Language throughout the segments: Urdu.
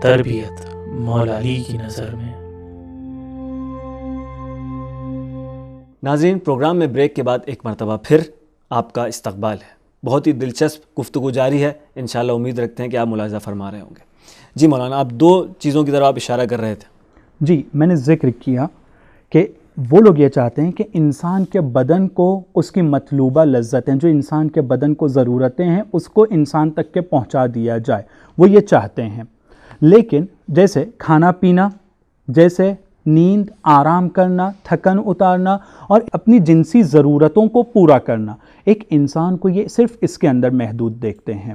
تربیت مولا علی کی نظر میں۔ ناظرین، پروگرام میں بریک کے بعد ایک مرتبہ پھر آپ کا استقبال ہے۔ بہت ہی دلچسپ گفتگو جاری ہے، انشاءاللہ امید رکھتے ہیں کہ آپ ملاحظہ فرما رہے ہوں گے۔ جی مولانا، آپ دو چیزوں کی طرف آپ اشارہ کر رہے تھے۔ جی، میں نے ذکر کیا کہ وہ لوگ یہ چاہتے ہیں کہ انسان کے بدن کو اس کی مطلوبہ لذتیں، جو انسان کے بدن کو ضرورتیں ہیں، اس کو انسان تک کے پہنچا دیا جائے، وہ یہ چاہتے ہیں۔ لیکن جیسے کھانا پینا، جیسے نیند، آرام کرنا، تھکن اتارنا اور اپنی جنسی ضرورتوں کو پورا کرنا، ایک انسان کو یہ صرف اس کے اندر محدود دیکھتے ہیں۔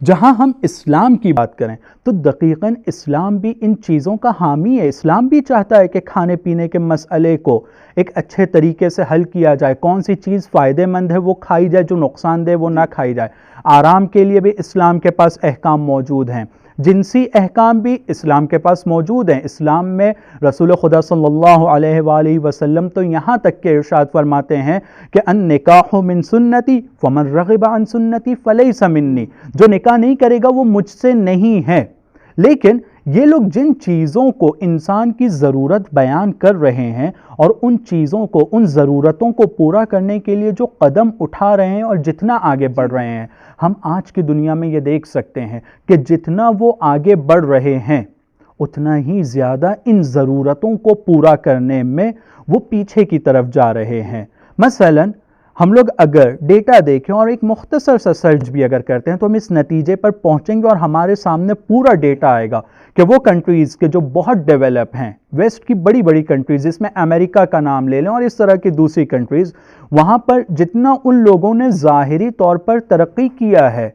جہاں ہم اسلام کی بات کریں تو دقیقاً اسلام بھی ان چیزوں کا حامی ہے۔ اسلام بھی چاہتا ہے کہ کھانے پینے کے مسئلے کو ایک اچھے طریقے سے حل کیا جائے، کون سی چیز فائدہ مند ہے وہ کھائی جائے، جو نقصان دہ وہ نہ کھائی جائے۔ آرام کے لیے بھی اسلام کے پاس احکام موجود ہیں، جنسی احکام بھی اسلام کے پاس موجود ہیں۔ اسلام میں رسول خدا صلی اللہ علیہ وآلہ وسلم تو یہاں تک کہ ارشاد فرماتے ہیں کہ النکاح من سنتی فمن رغب عن سنتی فلیس منی، جو نکاح نہیں کرے گا وہ مجھ سے نہیں ہے۔ لیکن یہ لوگ جن چیزوں کو انسان کی ضرورت بیان کر رہے ہیں اور ان چیزوں کو، ان ضرورتوں کو پورا کرنے کے لیے جو قدم اٹھا رہے ہیں اور جتنا آگے بڑھ رہے ہیں، ہم آج کی دنیا میں یہ دیکھ سکتے ہیں کہ جتنا وہ آگے بڑھ رہے ہیں اتنا ہی زیادہ ان ضرورتوں کو پورا کرنے میں وہ پیچھے کی طرف جا رہے ہیں۔ مثلاً ہم لوگ اگر ڈیٹا دیکھیں اور ایک مختصر سا سرچ بھی اگر کرتے ہیں تو ہم اس نتیجے پر پہنچیں گے اور ہمارے سامنے پورا ڈیٹا آئے گا کہ وہ کنٹریز کے جو بہت ڈیولپ ہیں، ویسٹ کی بڑی بڑی کنٹریز، اس میں امریکہ کا نام لے لیں اور اس طرح کی دوسری کنٹریز، وہاں پر جتنا ان لوگوں نے ظاہری طور پر ترقی کیا ہے،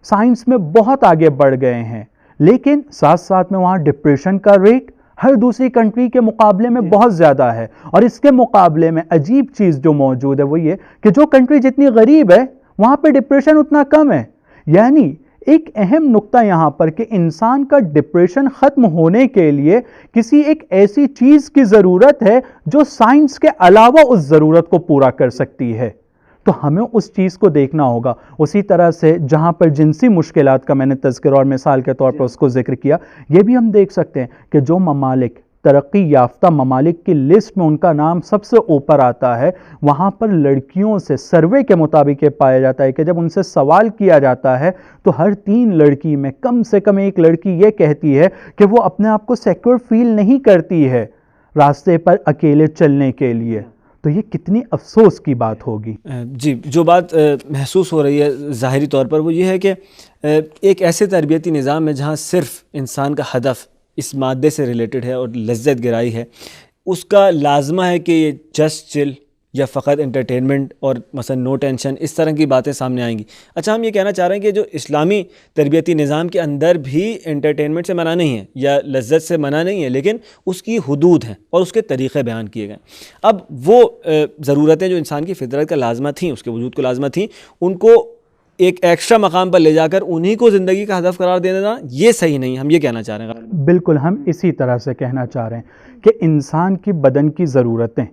سائنس میں بہت آگے بڑھ گئے ہیں، لیکن ساتھ ساتھ میں وہاں ڈپریشن کا ریٹ ہر دوسری کنٹری کے مقابلے میں بہت زیادہ ہے۔ اور اس کے مقابلے میں عجیب چیز جو موجود ہے وہ یہ کہ جو کنٹری جتنی غریب ہے وہاں پہ ڈپریشن اتنا کم ہے۔ یعنی ایک اہم نقطہ یہاں پر کہ انسان کا ڈپریشن ختم ہونے کے لیے کسی ایک ایسی چیز کی ضرورت ہے جو سائنس کے علاوہ اس ضرورت کو پورا کر سکتی ہے، تو ہمیں اس چیز کو دیکھنا ہوگا۔ اسی طرح سے جہاں پر جنسی مشکلات کا میں نے تذکرہ اور مثال کے طور پر اس کو ذکر کیا، یہ بھی ہم دیکھ سکتے ہیں کہ جو ممالک ترقی یافتہ ممالک کی لسٹ میں ان کا نام سب سے اوپر آتا ہے، وہاں پر لڑکیوں سے سروے کے مطابق یہ پایا جاتا ہے کہ جب ان سے سوال کیا جاتا ہے تو ہر 3 لڑکی میں کم سے کم ایک لڑکی یہ کہتی ہے کہ وہ اپنے آپ کو سیکیور فیل نہیں کرتی ہے راستے پر اکیلے چلنے کے لیے۔ تو یہ کتنی افسوس کی بات ہوگی۔ جی، جو بات محسوس ہو رہی ہے ظاہری طور پر وہ یہ ہے کہ ایک ایسے تربیتی نظام ہے جہاں صرف انسان کا ہدف اس مادے سے ریلیٹڈ ہے اور لذت گرائی ہے، اس کا لازمہ ہے کہ یہ جسٹ چل یا فقط انٹرٹینمنٹ اور مثلا نو ٹینشن اس طرح کی باتیں سامنے آئیں گی۔ اچھا، ہم یہ کہنا چاہ رہے ہیں کہ جو اسلامی تربیتی نظام کے اندر بھی انٹرٹینمنٹ سے منع نہیں ہے یا لذت سے منع نہیں ہے، لیکن اس کی حدود ہیں اور اس کے طریقے بیان کیے گئے۔ اب وہ ضرورتیں جو انسان کی فطرت کا لازمہ تھیں، اس کے وجود کو لازمہ تھیں، ان کو ایک ایکسٹرا مقام پر لے جا کر انہی کو زندگی کا ہدف قرار دے دینا، یہ صحیح نہیں، ہم یہ کہنا چاہ رہے ہیں۔ بالکل، ہم اسی طرح سے کہنا چاہ رہے ہیں کہ انسان کی بدن کی ضرورتیں،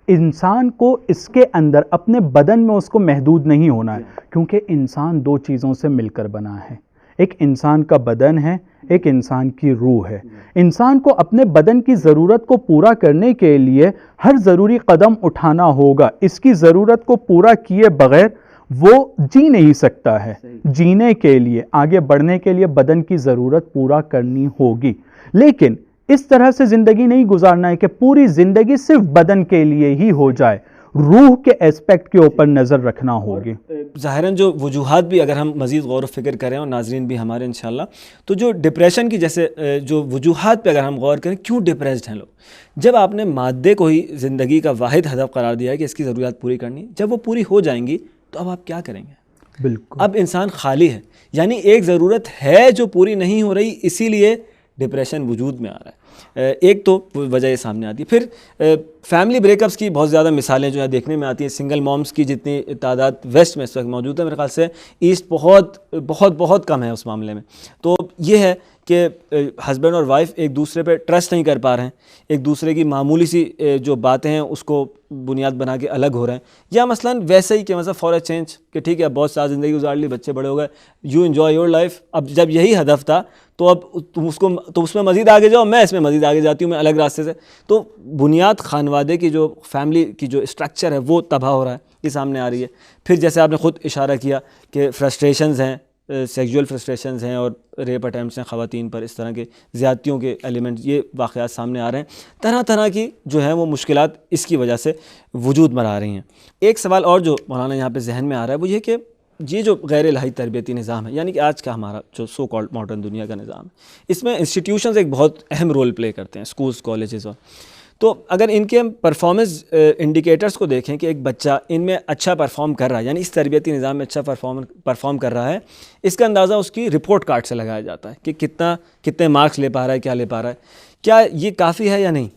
انسان کو اس کے اندر اپنے بدن میں اس کو محدود نہیں ہونا ہے، کیونکہ انسان 2 چیزوں سے مل کر بنا ہے، ایک انسان کا بدن ہے، ایک انسان کی روح ہے۔ انسان کو اپنے بدن کی ضرورت کو پورا کرنے کے لیے ہر ضروری قدم اٹھانا ہوگا۔ اس کی ضرورت کو پورا کیے بغیر وہ جی نہیں سکتا ہے۔ جینے کے لیے، آگے بڑھنے کے لیے بدن کی ضرورت پورا کرنی ہوگی، لیکن اس طرح سے زندگی نہیں گزارنا ہے کہ پوری زندگی صرف بدن کے لیے ہی ہو جائے، روح کے ایسپیکٹ کے اوپر نظر رکھنا ہوگی۔ ظاہراً جو وجوہات بھی اگر ہم مزید غور و فکر کریں اور ناظرین بھی ہمارے انشاءاللہ، تو جو ڈپریشن کی جیسے جو وجوہات پہ اگر ہم غور کریں، کیوں ڈپریسڈ ہیں لوگ؟ جب آپ نے مادے کو ہی زندگی کا واحد ہدف قرار دیا ہے کہ اس کی ضروریات پوری کرنی، جب وہ پوری ہو جائیں گی تو اب آپ کیا کریں گے؟ بالکل، اب انسان خالی ہے، یعنی ایک ضرورت ہے جو پوری نہیں ہو رہی، اسی لیے ڈپریشن وجود میں آ رہا ہے۔ ایک تو وجہ یہ سامنے آتی ہے۔ پھر فیملی بریک اپس کی بہت زیادہ مثالیں جو ہے دیکھنے میں آتی ہیں۔ سنگل مومز کی جتنی تعداد ویسٹ میں اس وقت موجود ہے، میرے خیال سے ایسٹ بہت بہت بہت کم ہے اس معاملے میں۔ تو یہ ہے کہ ہسبینڈ اور وائف ایک دوسرے پہ ٹرسٹ نہیں کر پا رہے ہیں, ایک دوسرے کی معمولی سی جو باتیں ہیں اس کو بنیاد بنا کے الگ ہو رہے ہیں, یا مثلاً ویسے ہی کہ مثلا فار اے چینج کہ ٹھیک ہے بہت سال زندگی گزار لی, بچے بڑے ہو گئے, یو انجوائے یور لائف, اب جب یہی ہدف تھا تو اب تم اس میں مزید آگے جاؤ, میں اس میں مزید آگے جاتی ہوں, میں الگ راستے سے. تو بنیاد خانوادے کی جو فیملی کی جو اسٹرکچر ہے وہ تباہ ہو رہا ہے, یہ سامنے آ رہی ہے. پھر جیسے آپ نے خود اشارہ کیا کہ فرسٹریشنز ہیں, سیکجول فرسٹریشنز ہیں اور ریپ اٹیمپٹس ہیں خواتین پر, اس طرح کے زیادتیوں کے ایلیمنٹ, یہ واقعات سامنے آ رہے ہیں. طرح طرح کی جو ہیں وہ مشکلات اس کی وجہ سے وجود میں آ رہی ہیں. ایک سوال اور جو مولانا یہاں پہ ذہن میں آ رہا ہے وہ یہ کہ یہ جو غیر الہی تربیتی نظام ہے, یعنی کہ آج کا ہمارا جو سو کالڈ ماڈرن دنیا کا نظام ہے, اس میں انسٹیٹیوشنز ایک بہت اہم رول پلے کرتے ہیں, اسکولز, کالجز. تو اگر ان کے ہم پرفارمنس انڈیکیٹرز کو دیکھیں کہ ایک بچہ ان میں اچھا پرفارم کر رہا ہے, یعنی اس تربیتی نظام میں اچھا پرفارم کر رہا ہے, اس کا اندازہ اس کی رپورٹ کارڈ سے لگایا جاتا ہے کہ کتنے مارکس لے پا رہا ہے, کیا لے پا رہا ہے. کیا یہ کافی ہے یا نہیں؟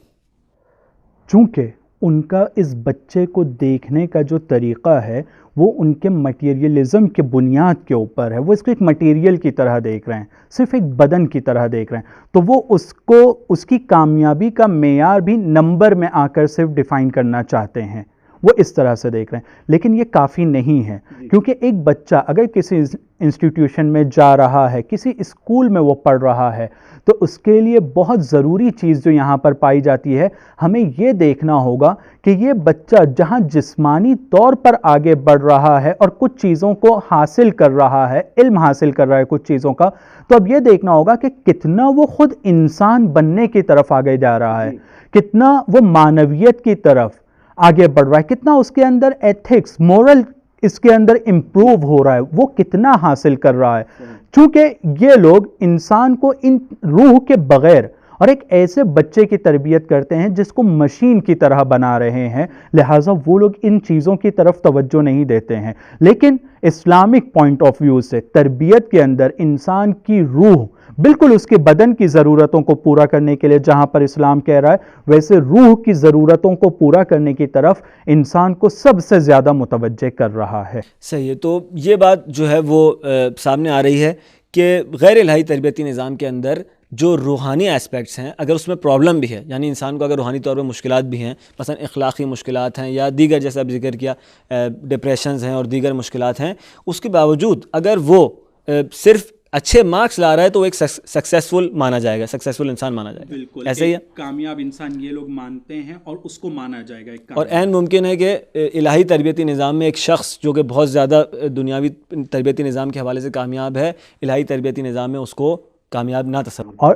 چونکہ ان کا اس بچے کو دیکھنے کا جو طریقہ ہے وہ ان کے مٹیریلزم کے بنیاد کے اوپر ہے. وہ اس کو ایک مٹیریل کی طرح دیکھ رہے ہیں, صرف ایک بدن کی طرح دیکھ رہے ہیں. تو وہ اس کی کامیابی کا معیار بھی نمبر میں آ کر صرف ڈیفائن کرنا چاہتے ہیں, وہ اس طرح سے دیکھ رہے ہیں. لیکن یہ کافی نہیں ہے, کیونکہ ایک بچہ اگر کسی انسٹیٹیوشن میں جا رہا ہے, کسی اسکول میں وہ پڑھ رہا ہے, تو اس کے لیے بہت ضروری چیز جو یہاں پر پائی جاتی ہے, ہمیں یہ دیکھنا ہوگا کہ یہ بچہ جہاں جسمانی طور پر آگے بڑھ رہا ہے اور کچھ چیزوں کو حاصل کر رہا ہے, علم حاصل کر رہا ہے کچھ چیزوں کا, تو اب یہ دیکھنا ہوگا کہ کتنا وہ خود انسان بننے کی طرف آگے جا رہا ہے, کتنا وہ معنویت کی طرف آگے بڑھ رہا ہے, کتنا اس کے اندر ایتھکس, مورل اس کے اندر امپروو ہو رہا ہے, وہ کتنا حاصل کر رہا ہے. چونکہ یہ لوگ انسان کو ان روح کے بغیر اور ایک ایسے بچے کی تربیت کرتے ہیں جس کو مشین کی طرح بنا رہے ہیں, لہٰذا وہ لوگ ان چیزوں کی طرف توجہ نہیں دیتے ہیں. لیکن اسلامک پوائنٹ آف ویو سے تربیت کے اندر انسان کی روح بالکل اس کے بدن کی ضرورتوں کو پورا کرنے کے لیے جہاں پر اسلام کہہ رہا ہے, ویسے روح کی ضرورتوں کو پورا کرنے کی طرف انسان کو سب سے زیادہ متوجہ کر رہا ہے. صحیح ہے. تو یہ بات جو ہے وہ سامنے آ رہی ہے کہ غیر الہی تربیتی نظام کے اندر جو روحانی اسپیکٹس ہیں, اگر اس میں پرابلم بھی ہے, یعنی انسان کو اگر روحانی طور پر مشکلات بھی ہیں, مثلا اخلاقی مشکلات ہیں یا دیگر جیسے اب ذکر کیا ڈپریشنز ہیں اور دیگر مشکلات ہیں, اس کے باوجود اگر وہ صرف اچھے مارکس لا رہا ہے تو وہ ایک سکسیسفل مانا جائے گا, سکسیسفل انسان مانا جائے گا. بالکل ایسے ہی ہے, کامیاب انسان یہ لوگ مانتے ہیں اور اس کو مانا جائے گا. اور عین ممکن ہے کہ الہی تربیتی نظام میں ایک شخص جو کہ بہت زیادہ دنیاوی تربیتی نظام کے حوالے سے کامیاب ہے, الہی تربیتی نظام میں اس کو کامیاب نہ تصور, اور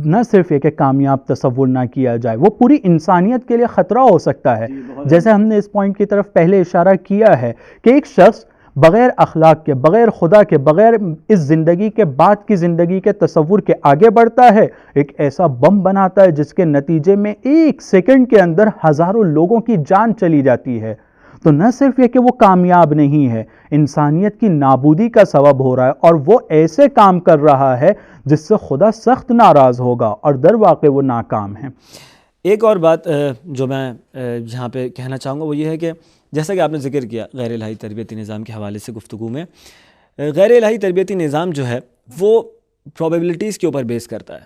نہ صرف یہ کہ کامیاب تصور نہ کیا جائے, وہ پوری انسانیت کے لیے خطرہ ہو سکتا ہے. جیسے ہم نے اس پوائنٹ کی طرف پہلے اشارہ کیا ہے کہ ایک شخص بغیر اخلاق کے, بغیر خدا کے, بغیر اس زندگی کے بعد کی زندگی کے تصور کے آگے بڑھتا ہے, ایک ایسا بم بناتا ہے جس کے نتیجے میں ایک سیکنڈ کے اندر ہزاروں لوگوں کی جان چلی جاتی ہے. تو نہ صرف یہ کہ وہ کامیاب نہیں ہے, انسانیت کی نابودی کا سبب ہو رہا ہے, اور وہ ایسے کام کر رہا ہے جس سے خدا سخت ناراض ہوگا, اور در واقع وہ ناکام ہے. ایک اور بات جو میں یہاں پہ کہنا چاہوں گا وہ یہ ہے کہ جیسا کہ آپ نے ذکر کیا غیر الہی تربیتی نظام کے حوالے سے گفتگو میں, غیر الہی تربیتی نظام جو ہے وہ پروبیبلٹیز کے اوپر بیس کرتا ہے,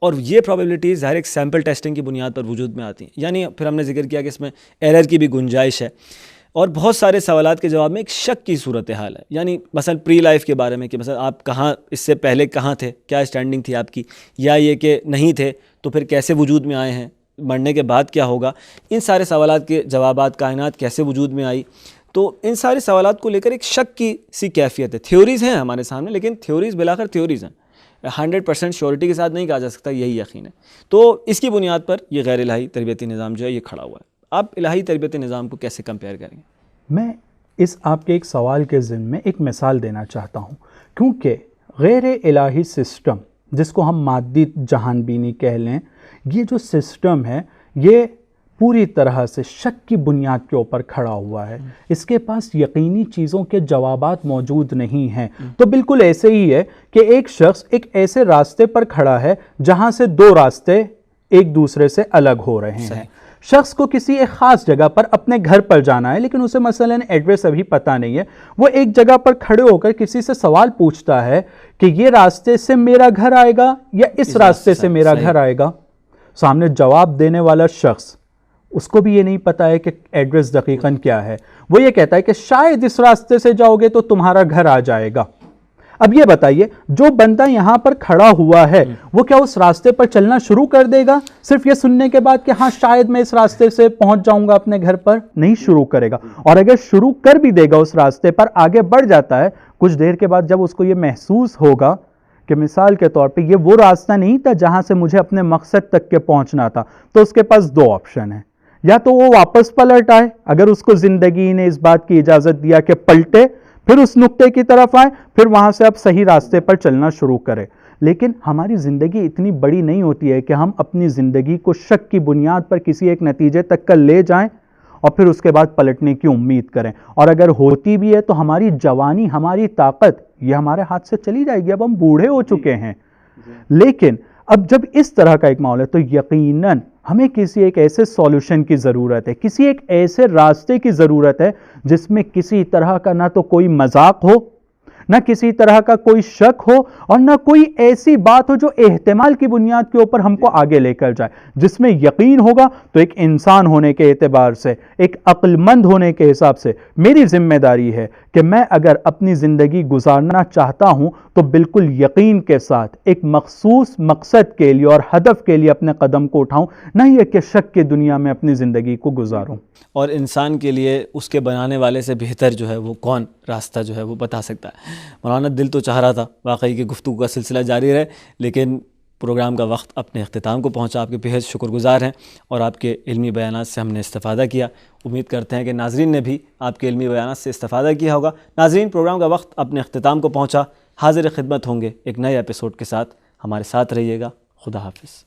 اور یہ پروبیبلٹیز ظاہر ایک سیمپل ٹیسٹنگ کی بنیاد پر وجود میں آتی ہیں. یعنی پھر ہم نے ذکر کیا کہ اس میں ایرر کی بھی گنجائش ہے, اور بہت سارے سوالات کے جواب میں ایک شک کی صورتحال ہے. یعنی مثلا پری لائف کے بارے میں کہ مثلا آپ کہاں, اس سے پہلے کہاں تھے, کیا اسٹینڈنگ تھی آپ کی, یا یہ کہ نہیں تھے تو پھر کیسے وجود میں آئے ہیں, مرنے کے بعد کیا ہوگا, ان سارے سوالات کے جوابات, کائنات کیسے وجود میں آئی. تو ان سارے سوالات کو لے کر ایک شک کی سی کیفیت ہے. تھیوریز ہیں ہمارے سامنے, لیکن تھیوریز بلاخر تھیوریز ہیں, 100% شیورٹی کے ساتھ نہیں کہا جا سکتا یہی یقین ہے. تو اس کی بنیاد پر یہ غیر الہی تربیتی نظام جو ہے یہ کھڑا ہوا ہے. آپ الہی تربیتی نظام کو کیسے کمپیئر کریں گے؟ میں اس آپ کے ایک سوال کے ضمن میں ایک مثال دینا چاہتا ہوں, کیونکہ غیر الہی سسٹم جس کو ہم مادی جہان بینی کہہ لیں, یہ جو سسٹم ہے یہ پوری طرح سے شک کی بنیاد کے اوپر کھڑا ہوا ہے. اس کے پاس یقینی چیزوں کے جوابات موجود نہیں ہیں. تو بالکل ایسے ہی ہے کہ ایک شخص ایک ایسے راستے پر کھڑا ہے جہاں سے دو راستے ایک دوسرے سے الگ ہو رہے ہیں. شخص کو کسی ایک خاص جگہ پر اپنے گھر پر جانا ہے، لیکن اسے مثلاً ایڈریس ابھی پتہ نہیں ہے، وہ ایک جگہ پر کھڑے ہو کر کسی سے سوال پوچھتا ہے کہ یہ راستے سے میرا گھر آئے گا یا اس راستے سے میرا گھر آئے گا. سامنے جواب دینے والا شخص، اس کو بھی یہ نہیں پتا ہے کہ ایڈریس دقیقاً کیا ہے، وہ یہ کہتا ہے کہ شاید اس راستے سے جاؤ گے تو تمہارا گھر آ جائے گا. اب یہ بتائیے، جو بندہ یہاں پر کھڑا ہوا ہے وہ کیا اس راستے پر چلنا شروع کر دے گا صرف یہ سننے کے بعد کہ ہاں شاید میں اس راستے سے پہنچ جاؤں گا اپنے گھر پر؟ نہیں شروع کرے گا. اور اگر شروع کر بھی دے گا اس راستے پر، آگے بڑھ جاتا ہے، کچھ دیر کے بعد جب اس کو یہ محسوس ہوگا کہ مثال کے طور پہ یہ وہ راستہ نہیں تھا جہاں سے مجھے اپنے مقصد تک کے پہنچنا تھا، تو اس کے پاس دو آپشن ہیں. یا تو وہ واپس پلٹ آئے، اگر اس کو زندگی نے اس بات کی اجازت دیا کہ پلٹے، پھر اس نقطے کی طرف آئے، پھر وہاں سے اب صحیح راستے پر چلنا شروع کرے. لیکن ہماری زندگی اتنی بڑی نہیں ہوتی ہے کہ ہم اپنی زندگی کو شک کی بنیاد پر کسی ایک نتیجے تک کا لے جائیں اور پھر اس کے بعد پلٹنے کی امید کریں. اور اگر ہوتی بھی ہے تو ہماری جوانی، ہماری طاقت یہ ہمارے ہاتھ سے چلی جائے گی، اب ہم بوڑھے ہو چکے ہیں. لیکن اب جب اس طرح کا ایک معاملہ ہے تو یقیناً ہمیں کسی ایک ایسے سولوشن کی ضرورت ہے، کسی ایک ایسے راستے کی ضرورت ہے جس میں کسی طرح کا نہ تو کوئی مذاق ہو، نہ کسی طرح کا کوئی شک ہو، اور نہ کوئی ایسی بات ہو جو احتمال کی بنیاد کے اوپر ہم کو آگے لے کر جائے، جس میں یقین ہوگا. تو ایک انسان ہونے کے اعتبار سے، ایک عقل مند ہونے کے حساب سے میری ذمہ داری ہے کہ میں اگر اپنی زندگی گزارنا چاہتا ہوں تو بالکل یقین کے ساتھ ایک مخصوص مقصد کے لیے اور ہدف کے لیے اپنے قدم کو اٹھاؤں، نہ یہ کہ شک کی دنیا میں اپنی زندگی کو گزاروں. اور انسان کے لیے اس کے بنانے والے سے بہتر جو ہے وہ کون راستہ جو ہے وہ بتا سکتا ہے. مولانا دل تو چاہ رہا تھا واقعی کہ گفتگو کا سلسلہ جاری رہے، لیکن پروگرام کا وقت اپنے اختتام کو پہنچا. آپ کے بہت شکر گزار ہیں اور آپ کے علمی بیانات سے ہم نے استفادہ کیا. امید کرتے ہیں کہ ناظرین نے بھی آپ کے علمی بیانات سے استفادہ کیا ہوگا. ناظرین، پروگرام کا وقت اپنے اختتام کو پہنچا. حاضر خدمت ہوں گے ایک نئے ایپیسوڈ کے ساتھ. ہمارے ساتھ رہیے گا. خدا حافظ.